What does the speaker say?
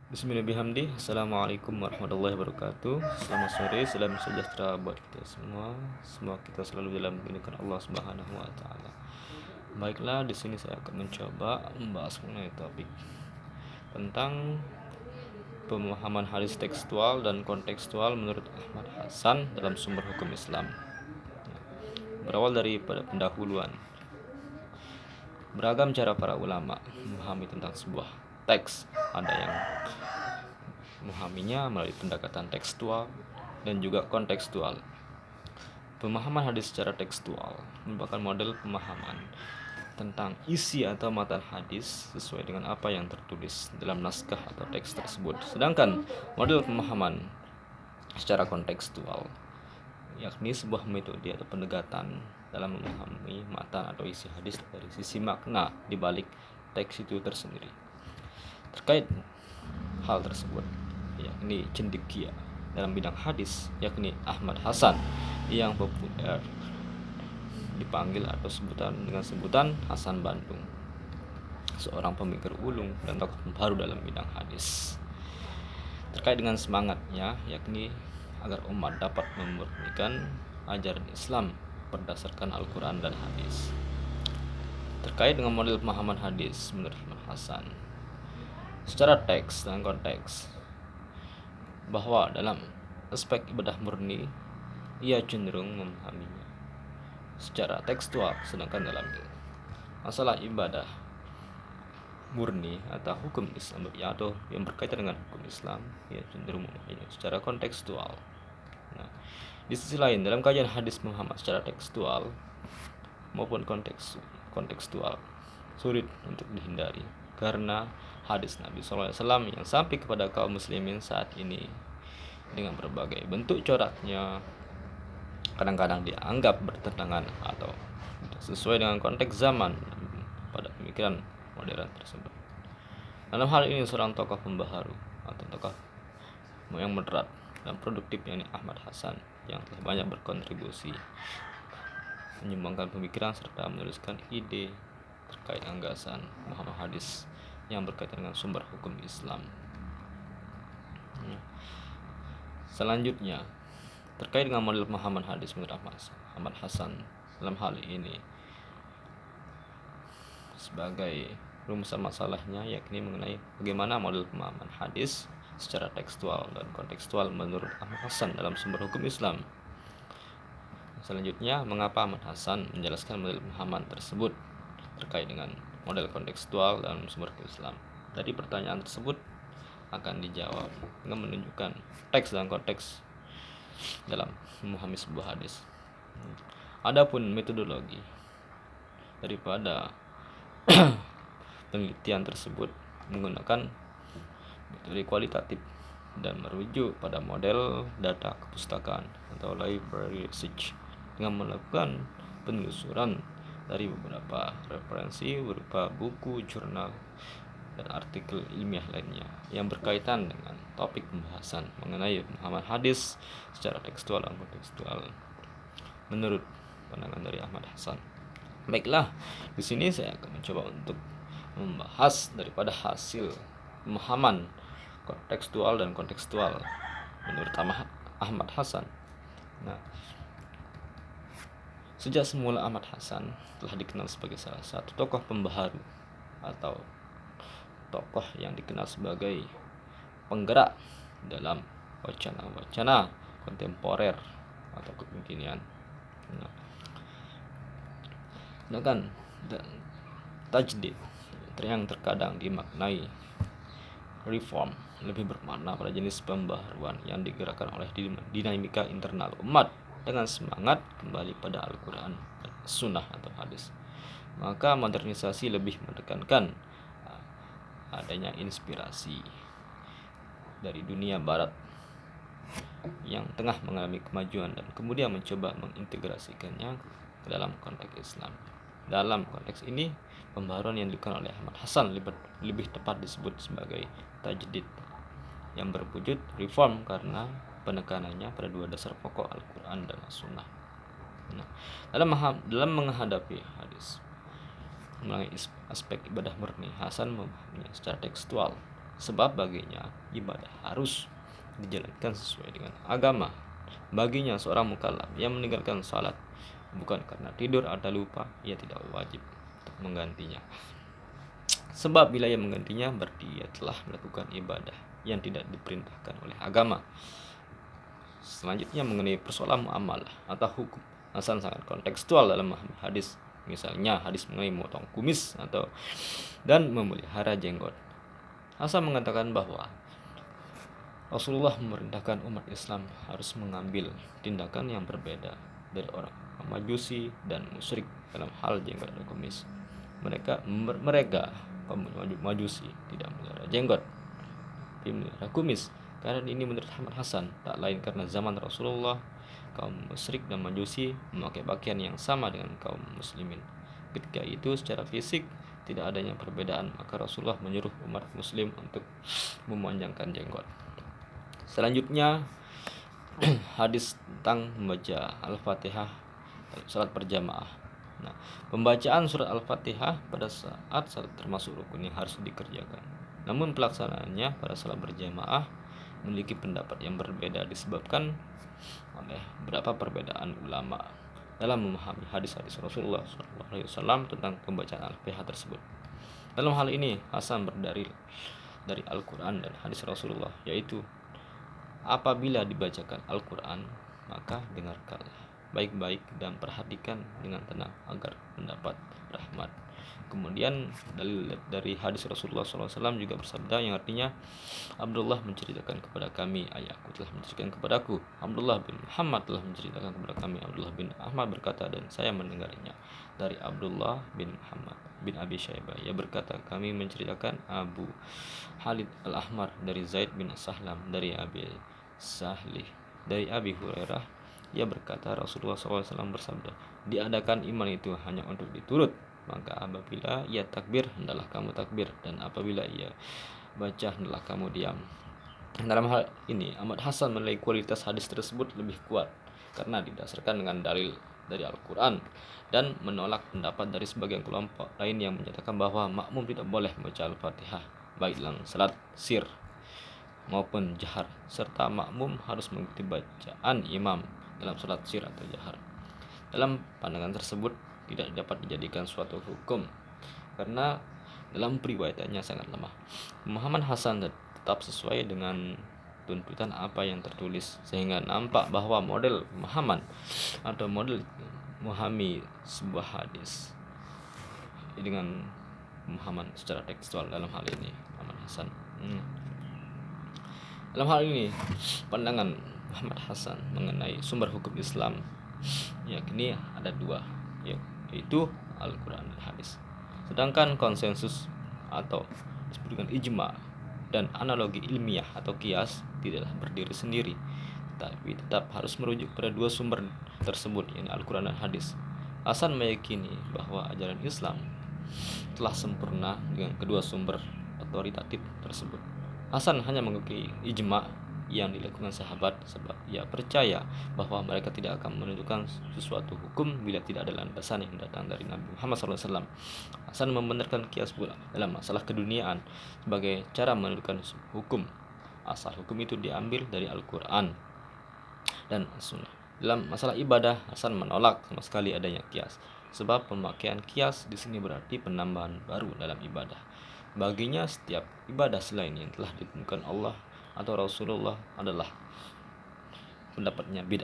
Bismillahirrahmanirrahim. Assalamualaikum warahmatullahi wabarakatuh. Selamat sore, salam sejahtera buat kita semua. Semoga kita selalu dalam lindungan Allah Subhanahu wa taala. Baiklah, di sini saya akan mencoba membahas mengenai topik tentang pemahaman hadis tekstual dan kontekstual menurut Ahmad Hasan dalam sumber hukum Islam. Berawal dari pada pendahuluan, beragam cara para ulama memahami tentang sebuah teks. Ada yang memahaminya melalui pendekatan tekstual dan juga kontekstual. Pemahaman hadis secara tekstual merupakan model pemahaman tentang isi atau matan hadis sesuai dengan apa yang tertulis dalam naskah atau teks tersebut. Sedangkan model pemahaman secara kontekstual yakni sebuah metode atau pendekatan dalam memahami matan atau isi hadis dari sisi makna di balik teks itu tersendiri. Terkait hal tersebut, yakni cendekia dalam bidang hadis, yakni Ahmad Hasan yang populer dipanggil atau dengan sebutan Hasan Bandung, seorang pemikir ulung dan tokoh baru dalam bidang hadis. Terkait dengan semangatnya, yakni agar umat dapat memurnikan ajaran Islam berdasarkan Al-Quran dan hadis. Terkait dengan model pemahaman hadis menurut Ahmad Hasan secara teks dan konteks, bahwa dalam aspek ibadah murni ia cenderung memahaminya secara tekstual, sedangkan dalam masalah ibadah murni atau hukum Islam atau yang berkaitan dengan hukum Islam ia cenderung memahaminya secara kontekstual. Nah, di sisi lain dalam kajian hadis Muhammad secara tekstual maupun kontekstual sulit untuk dihindari karena hadis Nabi SAW yang sampai kepada kaum muslimin saat ini dengan berbagai bentuk coraknya kadang-kadang dianggap bertentangan atau tidak sesuai dengan konteks zaman pada pemikiran modern tersebut. Dalam hal ini seorang tokoh pembaharu atau tokoh yang moderat dan produktif yakni Ahmad Hasan yang telah banyak berkontribusi menyumbangkan pemikiran serta menuliskan ide terkait anggasan Muhammad hadis yang berkaitan dengan sumber hukum Islam. Selanjutnya, terkait dengan model pemahaman hadis menurut Ahmad Hasan dalam hal ini sebagai rumusan masalahnya yakni mengenai bagaimana model pemahaman hadis secara tekstual dan kontekstual menurut Ahmad Hasan dalam sumber hukum Islam. Selanjutnya, mengapa Ahmad Hasan menjelaskan model pemahaman tersebut terkait dengan model kontekstual dalam sumber hukum Islam. Dari pertanyaan tersebut akan dijawab dengan menunjukkan teks dan konteks dalam memahami sebuah hadis. Adapun metodologi daripada penelitian tersebut menggunakan metode kualitatif dan merujuk pada model data kepustakaan atau library research dengan melakukan penelusuran dari beberapa referensi berupa buku, jurnal, dan artikel ilmiah lainnya yang berkaitan dengan topik pembahasan mengenai pemahaman hadis secara tekstual dan kontekstual menurut pandangan dari Ahmad Hasan. Baiklah, di sini saya akan mencoba untuk membahas daripada hasil pemahaman kontekstual dan kontekstual menurut Ahmad Hasan. Nah, sejak semula Ahmad Hasan telah dikenal sebagai salah satu tokoh pembaharu atau tokoh yang dikenal sebagai penggerak dalam wacana-wacana kontemporer atau kekinian. Sedangkan tajdid yang terkadang dimaknai reform lebih bermakna pada jenis pembaharuan yang digerakkan oleh dinamika internal umat dengan semangat kembali pada Al-Quran dan Sunnah atau hadis. Maka modernisasi lebih menekankan adanya inspirasi dari dunia barat yang tengah mengalami kemajuan dan kemudian mencoba mengintegrasikannya ke dalam konteks Islam. Dalam konteks ini, pembaharuan yang dilakukan oleh Ahmad Hasan lebih tepat disebut sebagai tajdid yang berwujud reform karena penekanannya pada dua dasar pokok Al-Quran dan As-Sunnah. Nah, dalam menghadapi hadis melalui aspek ibadah murni, Hasan memahaminya secara tekstual sebab baginya ibadah harus dijalankan sesuai dengan agama. Baginya seorang mukallaf yang meninggalkan salat bukan karena tidur atau lupa, ia tidak wajib untuk menggantinya. Sebab bila ia menggantinya berarti ia telah melakukan ibadah yang tidak diperintahkan oleh agama. Selanjutnya mengenai persoalan muamalah atau hukum, Hasan sangat kontekstual dalam hadis. Misalnya hadis mengenai memotong kumis dan memelihara jenggot. Hasan mengatakan bahwa Rasulullah memerintahkan umat Islam harus mengambil tindakan yang berbeda dari orang Majusi dan musyrik dalam hal jenggot dan kumis. Mereka kaum Majusi tidak memelihara jenggot, tapi memelihara kumis. Karena ini menurut Ahmad Hasan tak lain karena zaman Rasulullah kaum musyrik dan Majusi memakai pakaian yang sama dengan kaum muslimin. Ketika itu secara fisik tidak adanya perbedaan, maka Rasulullah menyuruh umat muslim untuk memanjangkan jenggot. Selanjutnya hadis tentang membaca Al-Fatihah dalam salat berjamaah. Nah, pembacaan surat Al-Fatihah pada saat salat termasuk rukun yang harus dikerjakan. Namun pelaksanaannya pada salat berjamaah memiliki pendapat yang berbeda disebabkan oleh beberapa perbedaan ulama dalam memahami hadis-hadis Rasulullah SAW tentang pembacaan Al-Fatihah tersebut. Dalam hal ini Hasan berdalil dari Al-Quran dan hadis Rasulullah, yaitu apabila dibacakan Al-Quran maka dengarkanlah baik-baik dan perhatikan dengan tenang agar mendapat rahmat. Kemudian dari hadis Rasulullah SAW juga bersabda yang artinya, Abdullah menceritakan kepada kami, ayahku telah menceritakan kepadaku, Abdullah bin Muhammad telah menceritakan kepada kami, Abdullah bin Ahmad berkata dan saya mendengarnya dari Abdullah bin Muhammad bin Abi Syaibah. Ia berkata kami menceritakan Abu Khalid Al-Ahmar dari Zaid bin Sahlam dari Abi Sahlih dari Abi Hurairah. Ia berkata Rasulullah SAW bersabda, diadakan iman itu hanya untuk diturut, maka apabila ia takbir hendaklah kamu takbir, dan apabila ia baca hendaklah kamu diam. Dalam hal ini Ahmad Hasan menilai kualitas hadis tersebut lebih kuat karena didasarkan dengan dalil dari Al-Quran dan menolak pendapat dari sebagian kelompok lain yang menyatakan bahwa makmum tidak boleh membaca Al-Fatihah baik dalam salat sir maupun jahar, serta makmum harus mengikuti bacaan imam dalam salat sir atau jahar. Dalam pandangan tersebut tidak dapat dijadikan suatu hukum karena dalam periwayatannya sangat lemah. Pemahaman Hasan tetap sesuai dengan tuntutan apa yang tertulis, sehingga nampak bahwa model pemahaman atau model memahami sebuah hadis dengan pemahaman secara tekstual dalam hal ini Muhammad Hasan. Dalam hal ini pandangan Muhammad Hasan mengenai sumber hukum Islam yakni ada dua, yaitu Al-Quran dan hadis. Sedangkan konsensus atau disebut dengan ijma dan analogi ilmiah atau kias tidaklah berdiri sendiri, tapi tetap harus merujuk pada dua sumber tersebut, yaitu Al-Quran dan hadis. Hasan meyakini bahwa ajaran Islam telah sempurna dengan kedua sumber otoritatif tersebut. Hasan hanya mengikuti ijma yang dilakukan sahabat sebab ia percaya bahwa mereka tidak akan menentukan sesuatu hukum bila tidak ada landasan yang datang dari Nabi Muhammad SAW. Hasan membenarkan kias pula dalam masalah keduniaan sebagai cara menentukan hukum. Asal hukum itu diambil dari Al-Quran dan Sunnah. Dalam masalah ibadah, Hasan menolak sama sekali adanya kias, sebab pemakaian kias di sini berarti penambahan baru dalam ibadah. Baginya setiap ibadah selain yang telah ditentukan Allah atau Rasulullah adalah pendapatnya bid'ah.